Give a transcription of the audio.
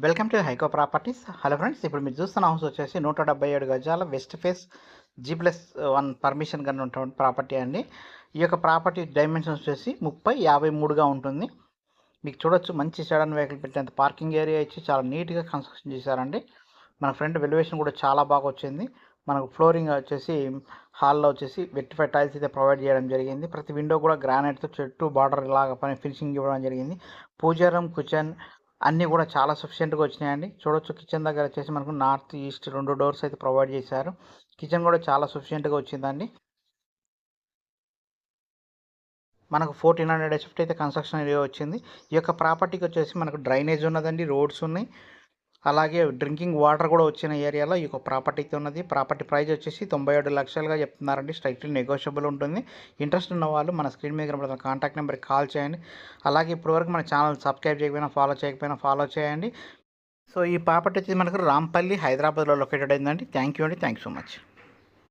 Welcome to Haiko properties. Hello friends, ఇప్పుడు మీరు చూస్తున్న హౌస్ వచ్చేసి 177 గజాల వెస్ట్ ఫేస్ G+1 పర్మిషన్ కానీ ఉన్నటువంటి ప్రాపర్టీ అండి. ఈ యొక్క ప్రాపర్టీ డైమెన్షన్స్ వచ్చేసి 30-53గా ఉంటుంది. మీకు చూడొచ్చు, మంచి సెడాన్ వెహికల్ పెట్టేంత పార్కింగ్ ఏరియా ఇచ్చి చాలా నీట్గా కన్స్ట్రక్షన్ చేశారండి. మన ఫ్రంట్ వెల్యువేషన్ కూడా చాలా బాగా వచ్చింది. మనకు ఫ్లోరింగ్ వచ్చేసి హాల్లో వచ్చేసి వెట్టిఫై టైల్స్ అయితే ప్రొవైడ్ చేయడం జరిగింది. ప్రతి విండో కూడా గ్రానైట్తో చుట్టూ బార్డర్ లాగా పని ఫినిషింగ్ ఇవ్వడం జరిగింది. పూజా రూమ్, కిచెన్ అన్నీ కూడా చాలా సఫిషియెంట్గా వచ్చినాయండి. చూడొచ్చు, కిచెన్ దగ్గర వచ్చేసి మనకు నార్త్ ఈస్ట్ 2 డోర్స్ అయితే ప్రొవైడ్ చేశారు. కిచెన్ కూడా చాలా సఫిషియెంట్గా వచ్చిందండి. మనకు 1400 HP అయితే కన్స్ట్రక్షన్ ఏరియా వచ్చింది. ఈ యొక్క ప్రాపర్టీకి వచ్చేసి మనకు డ్రైనేజ్ ఉన్నదండి, రోడ్స్ ఉన్నాయి, అలాగే డ్రింకింగ్ వాటర్ కూడా వచ్చిన ఏరియాలో ఈ యొక్క ప్రాపర్టీ అయితే ఉన్నది. ప్రాపర్టీ ప్రైస్ వచ్చేసి 97 లక్షలుగా చెప్తున్నారండి. స్ట్రైక్ట్లీ నెగోషియబుల్ ఉంటుంది. ఇంట్రెస్ట్ ఉన్న వాళ్ళు మన స్క్రీన్ మీద కనబడుతున్న కాంటాక్ట్ నెంబర్కి కాల్ చేయండి. అలాగే ఇప్పటివరకు మన ఛానల్ సబ్స్క్రైబ్ చేయకపోయినా ఫాలో చేయండి. సో ఈ ప్రాపర్టీ వచ్చి మనకు రాంపల్లి, హైదరాబాద్లో లొకేటెడ్ అయిందండి. Thank you so much.